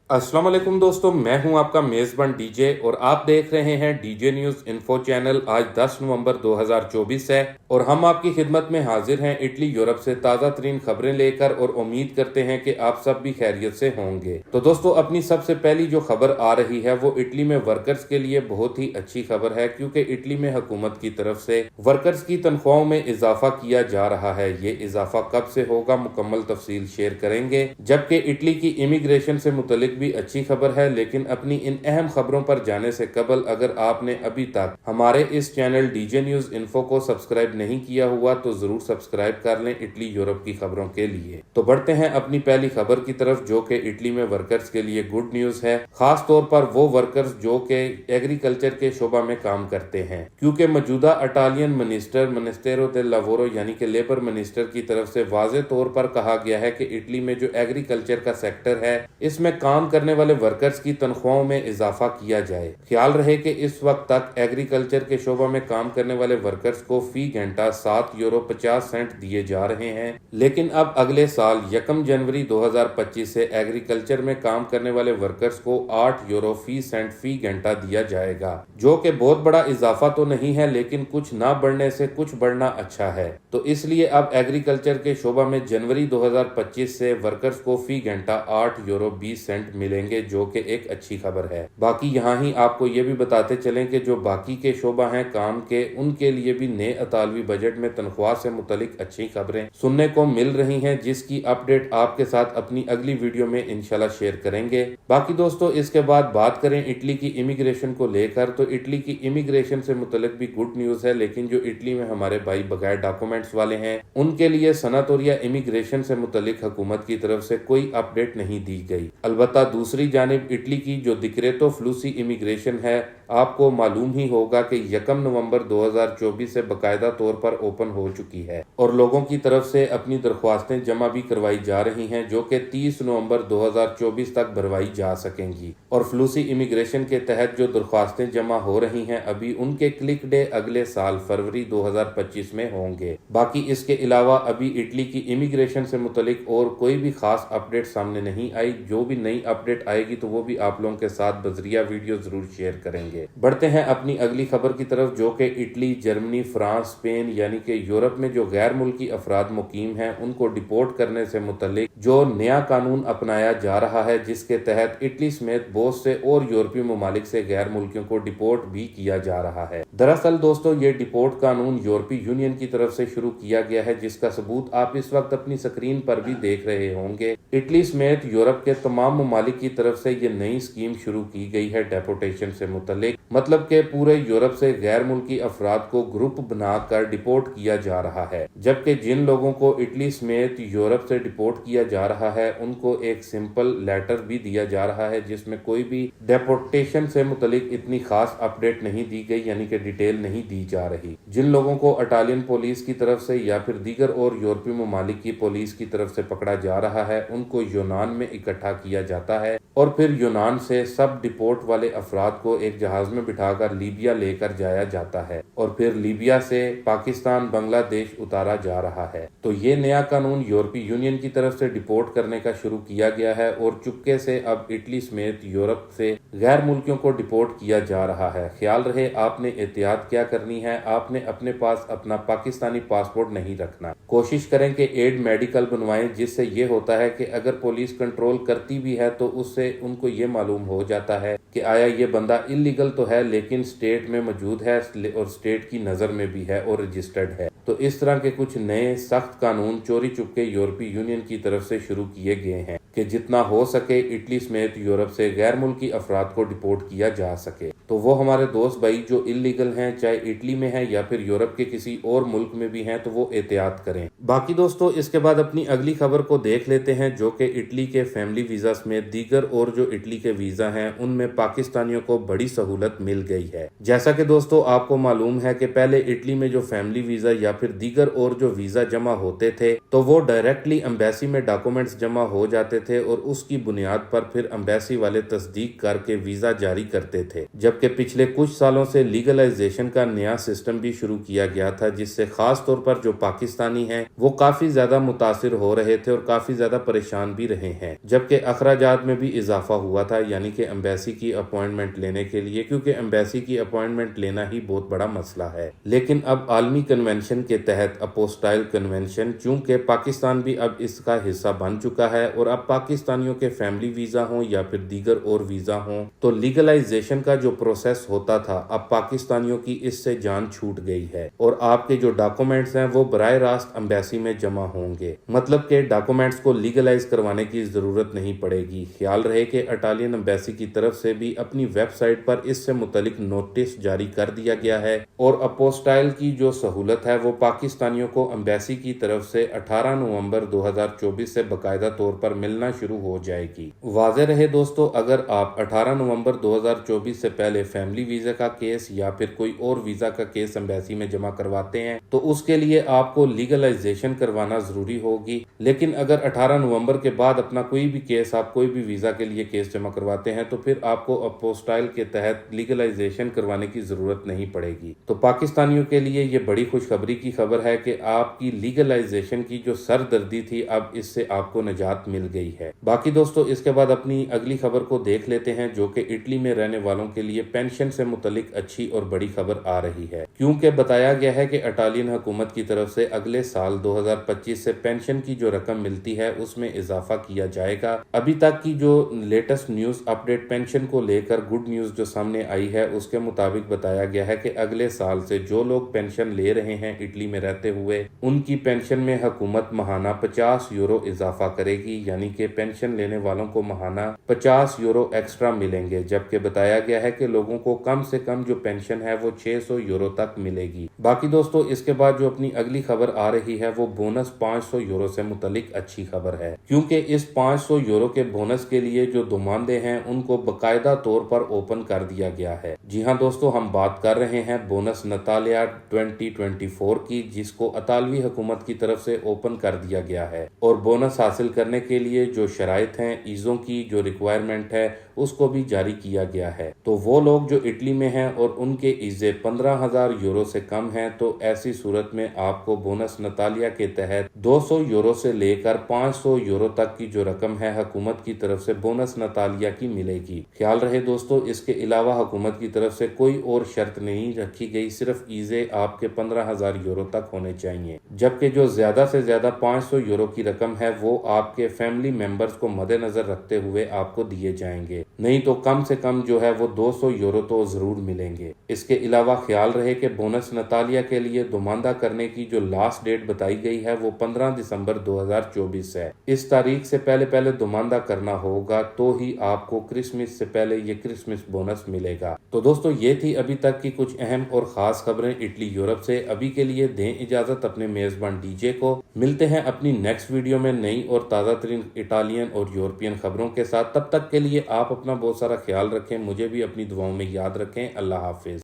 अस्सलाम वालेकुम दोस्तों, मैं हूं आपका मेज़बान डीजे और आप देख रहे हैं डीजे न्यूज़ इन्फो चैनल। आज 10 नवंबर 2024 है और हम आपकी खिदमत में हाजिर हैं इटली यूरोप से ताज़ा तरीन खबरें लेकर और उम्मीद करते हैं कि आप सब भी खैरियत से होंगे। तो दोस्तों, अपनी सबसे पहली जो खबर आ रही है वो इटली में वर्कर्स के लिए बहुत ही अच्छी खबर है, क्योंकि इटली में हुकूमत की तरफ से वर्कर्स की तनख्वाहों में इजाफा किया जा रहा है। ये इजाफा कब से होगा, मुकम्मल तफसील शेयर करेंगे। जबकि इटली की इमिग्रेशन से मुतलिक भी अच्छी खबर है, लेकिन अपनी इन अहम खबरों पर जाने से कबल अगर आपने अभी तक हमारे इस चैनल डीजे न्यूज़ इन्फो को सब्सक्राइब नहीं किया हुआ तो जरूर सब्सक्राइब कर लें इटली यूरोप की खबरों के लिए। तो बढ़ते हैं अपनी पहली खबर की तरफ, जो कि इटली में वर्कर्स के लिए गुड न्यूज़ है, खास तौर पर वो वर्कर्स जो कि एग्रीकल्चर के शोबा में काम करते हैं, क्योंकि मौजूदा इटालियन मिनिस्टेरो दे लावोरो यानी कि लेबर मिनिस्टर की तरफ से वाज़े तौर पर कहा गया है कि इटली में जो एग्रीकल्चर का सेक्टर है इसमें काम करने वाले वर्कर्स की तनख्वाहों में इजाफा किया जाए। ख्याल रहे कि इस वक्त तक एग्रीकल्चर के शोबा में काम करने वाले वर्कर्स को फी घंटा 7 यूरो 50 सेंट दिए जा रहे हैं, लेकिन अब अगले साल 1 जनवरी 2025 से एग्रीकल्चर में काम करने वाले वर्कर्स को 8 यूरो फी घंटा दिया जाएगा, जो कि बहुत बड़ा इजाफा तो नहीं है, लेकिन कुछ ना बढ़ने से कुछ बढ़ना अच्छा है। तो इसलिए अब एग्रीकल्चर के शोबा में जनवरी 2025 से वर्कर्स को फी घंटा 8 यूरो 20 सेंट मिलेंगे, जो कि एक अच्छी खबर है। बाकी यहाँ ही आपको ये भी बताते चलें कि जो बाकी के शोबा हैं काम के, उनके लिए भी नए अतालवी बजट में तनख्वाह से मुतलिक अच्छी खबरें सुनने को मिल रही हैं, जिसकी अपडेट आपके साथ अपनी अगली वीडियो में इंशाल्लाह शेयर करेंगे। बाकी दोस्तों, इसके बाद बात करें इटली की इमिग्रेशन को लेकर, तो इटली की इमिग्रेशन से मुतलिक भी गुड न्यूज है, लेकिन जो इटली में हमारे भाई बगैर डॉक्यूमेंट्स वाले हैं उनके लिए सनत और या इमिग्रेशन से मुतलिक हुकूमत की तरफ से कोई अपडेट नहीं दी गई। अलबत्ता दूसरी जानिब इटली की जो डिक्रेटो फ्लूसी इमिग्रेशन है, आपको मालूम ही होगा कि 1 नवंबर 2024 से बाकायदा तौर पर ओपन हो चुकी है और लोगों की तरफ से अपनी दरख्वास्तें जमा भी करवाई जा रही हैं, जो कि 30 नवंबर 2024 तक भरवाई जा सकेंगी। और फ्लूसी इमिग्रेशन के तहत जो दरख्वास्तें जमा हो रही हैं अभी, उनके क्लिक डे अगले साल फरवरी 2025 में होंगे। बाकी इसके अलावा अभी इटली की इमिग्रेशन से मुतलिक और कोई भी खास अपडेट सामने नहीं आई। जो भी नई अपडेट आएगी तो वो भी आप लोगों के साथ बजरिया वीडियो जरूर शेयर करेंगे। बढ़ते हैं अपनी अगली खबर की तरफ, जो कि इटली, जर्मनी, फ्रांस, स्पेन यानी कि यूरोप में जो गैर मुल्की अफराद मुकीम हैं उनको डिपोर्ट करने से मुतलिक जो नया कानून अपनाया जा रहा है, जिसके तहत इटली समेत बहुत से और यूरोपीय ममालिक से गैर मुल्कियों को डिपोर्ट भी किया जा रहा है। दरअसल दोस्तों, ये डिपोर्ट कानून यूरोपीय यूनियन की तरफ से शुरू किया गया है, जिसका सबूत आप इस वक्त अपनी स्क्रीन पर भी देख रहे होंगे। इटली समेत यूरोप के तमाम ममालिक की तरफ से ये नई स्कीम शुरू की गई है डेपोटेशन से मुतलिक, मतलब के पूरे यूरोप से गैर मुल्की अफराद को ग्रुप बनाकर डिपोर्ट किया जा रहा है। जबकि जिन लोगों को इटली समेत यूरोप से डिपोर्ट किया जा रहा है उनको एक सिंपल लेटर भी दिया जा रहा है, जिसमें कोई भी डेपोटेशन से मुतलिक इतनी खास अपडेट नहीं दी गई, यानी कि डिटेल नहीं दी जा रही। जिन लोगों को इटालियन पुलिस की तरफ से या फिर दीगर और यूरोपीय ममालिक की पुलिस की तरफ से पकड़ा जा रहा है उनको यूनान में इकट्ठा किया जाता है और फिर यूनान से सब डिपोर्ट वाले अफराद को एक जहाज में बिठाकर लीबिया लेकर जाया जाता है और फिर लीबिया से पाकिस्तान, बांग्लादेश उतारा जा रहा है। तो ये नया कानून यूरोपीय यूनियन की तरफ से डिपोर्ट करने का शुरू किया गया है और चुपके से अब इटली समेत यूरोप से गैर मुल्कियों को डिपोर्ट किया जा रहा है। ख्याल रहे आपने एहतियात क्या करनी है, आपने अपने पास अपना पाकिस्तानी पासपोर्ट नहीं रखना। कोशिश करें कि एड मेडिकल बनवाएं, जिससे ये होता है कि अगर पुलिस कंट्रोल करती भी है तो उससे उनको ये मालूम हो जाता है कि आया ये बंदा इलीगल तो है लेकिन स्टेट में मौजूद है और स्टेट की नजर में भी है और रजिस्टर्ड है। तो इस तरह के कुछ नए सख्त कानून चोरी चुपके यूरोपीय यूनियन की तरफ से शुरू किए गए हैं कि जितना हो सके इटली समेत यूरोप से गैर मुल्की अफराद को डिपोर्ट किया जा सके। तो वो हमारे दोस्त भाई जो इलीगल हैं, चाहे इटली में हैं या फिर यूरोप के किसी और मुल्क में भी हैं, तो वो एहतियात करें। बाकी दोस्तों, इसके बाद अपनी अगली खबर को देख लेते हैं, जो कि इटली के फैमिली वीजा समेत दीगर और जो इटली के वीजा हैं उनमें पाकिस्तानियों को बड़ी सहूलत मिल गई है। जैसा कि दोस्तों आपको मालूम है कि पहले इटली में जो फैमिली वीजा या फिर दीगर और जो वीजा जमा होते थे तो वो डायरेक्टली एम्बेसी में डॉक्यूमेंट्स जमा हो जाते تھے اور اس کی بنیاد پر پھر ایمبیسی والے تصدیق کر کے ویزا جاری کرتے تھے، جبکہ پچھلے کچھ سالوں سے لیگلائزیشن کا نیا سسٹم بھی شروع کیا گیا تھا، جس سے خاص طور پر جو پاکستانی ہیں وہ کافی زیادہ متاثر ہو رہے تھے اور کافی زیادہ پریشان بھی رہے ہیں، جبکہ اخراجات میں بھی اضافہ ہوا تھا، یعنی کہ ایمبیسی کی اپوائنٹمنٹ لینے کے لیے، کیونکہ ایمبیسی کی اپوائنٹمنٹ لینا ہی بہت بڑا مسئلہ ہے۔ لیکن اب عالمی کنونشن کے تحت اپوسٹائل کنونشن، چونکہ پاکستان بھی اب اس کا حصہ بن چکا ہے اور اب پاکستانیوں کے فیملی ویزا ہوں یا پھر دیگر اور ویزا ہوں تو لیگلائزیشن کا جو پروسیس ہوتا تھا اب پاکستانیوں کی اس سے جان چھوٹ گئی ہے اور آپ کے جو ڈاکومنٹس ہیں وہ براہ راست ایمبیسی میں جمع ہوں گے، مطلب کہ ڈاکومنٹس کو لیگلائز کروانے کی ضرورت نہیں پڑے گی۔ خیال رہے کہ اٹالین ایمبیسی کی طرف سے بھی اپنی ویب سائٹ پر اس سے متعلق نوٹس جاری کر دیا گیا ہے اور اپوسٹائل کی جو سہولت ہے وہ پاکستانیوں کو ایمبیسی کی طرف سے 18 نومبر 2024 سے باقاعدہ طور پر ملنا شروع ہو جائے گی۔ واضح رہے دوستو، اگر آپ 18 نومبر 2024 سے پہلے فیملی ویزا کا کیس یا پھر کوئی اور ویزا کا کیس ایمبیسی میں جمع کرواتے ہیں تو اس کے لیے آپ کو لیگلائزیشن کروانا ضروری ہوگی، لیکن اگر 18 نومبر کے بعد اپنا کوئی بھی کیس، آپ کوئی بھی ویزا کے لیے کیس جمع کرواتے ہیں تو پھر آپ کو اپوسٹائل کے تحت لیگلائزیشن کروانے کی ضرورت نہیں پڑے گی۔ تو پاکستانیوں کے لیے یہ بڑی خوشخبری کی خبر ہے کہ آپ کی لیگلائزیشن کی جو سردردی تھی اب اس سے آپ کو نجات مل گئی ہے۔ باقی دوستو اس کے بعد اپنی اگلی خبر کو دیکھ لیتے ہیں، جو کہ اٹلی میں رہنے والوں کے لیے پینشن سے متعلق اچھی اور بڑی خبر آ رہی ہے، کیونکہ بتایا گیا ہے کہ اٹالین حکومت کی طرف سے اگلے سال 2025 سے پینشن کی جو رقم ملتی ہے اس میں اضافہ کیا جائے گا۔ ابھی تک کی جو لیٹسٹ نیوز اپڈیٹ پینشن کو لے کر گڈ نیوز جو سامنے آئی ہے اس کے مطابق بتایا گیا ہے کہ اگلے سال سے جو لوگ پینشن لے رہے ہیں اٹلی میں رہتے ہوئے ان کی پینشن میں حکومت ماہانہ 50 یورو اضافہ کرے گی، یعنی کہ پینشن لینے والوں کو ماہانہ 50 یورو ایکسٹرا ملیں گے، جبکہ بتایا گیا ہے کہ لوگوں کو کم سے کم جو پینشن ہے وہ 600 یورو تک ملے گی۔ باقی دوستو اس کے بعد جو اپنی اگلی خبر آ رہی ہے وہ بونس 500 یورو سے متعلق اچھی خبر ہے، کیونکہ اس 500 یورو کے بونس کے لیے جو دماندے ہیں ان کو باقاعدہ طور پر اوپن کر دیا گیا ہے۔ جی ہاں دوستو، ہم بات کر رہے ہیں بونس نتالیا 2024 کی، جس کو اطالوی حکومت کی طرف سے اوپن کر دیا گیا ہے، اور بونس حاصل کرنے کے لیے جو شرائط ہیں، ایزوں کی جو ریکوائرمنٹ ہے اس کو بھی جاری کیا گیا ہے۔ تو وہ لوگ جو اٹلی میں ہیں اور ان کے ایزے 15,000 یورو سے کم ہیں تو ایسی صورت میں آپ کو بونس نتالیا کے تحت 200 یورو سے لے کر 500 یورو تک کی جو رقم ہے حکومت کی طرف سے بونس نتالیا کی ملے گی۔ خیال رہے دوستو، اس کے علاوہ حکومت کی طرف سے کوئی اور شرط نہیں رکھی گئی، صرف ایزے آپ کے 15,000 یورو تک ہونے چاہیے، جبکہ جو زیادہ سے زیادہ 500 یورو کی رقم ہے وہ آپ کے فیملی ممبرز کو مد نظر رکھتے ہوئے آپ کو دیے جائیں گے، نہیں تو کم سے کم جو ہے وہ 200 یورو تو ضرور ملیں گے۔ اس کے علاوہ خیال رہے کہ بونس نتالیا کے لیے دماندہ کرنے کی جو لاسٹ ڈیٹ بتائی گئی ہے وہ 15 دسمبر 2024 ہے۔ اس تاریخ سے پہلے دماندہ کرنا ہوگا تو ہی آپ کو کرسمس سے پہلے یہ کرسمس بونس ملے گا۔ تو دوستو یہ تھی ابھی تک کی کچھ اہم اور خاص خبریں اٹلی یورپ سے۔ ابھی کے لیے دیں اجازت اپنے میزبان ڈی جے کو، ملتے ہیں اپنی نیکسٹ ویڈیو میں نئی اور تازہ ترین اٹالین اور یورپین خبروں کے ساتھ۔ تب تک کے لیے آپ اپنا بہت سارا خیال رکھیں، مجھے بھی اپنی دعاؤں میں یاد رکھیں۔ اللہ حافظ۔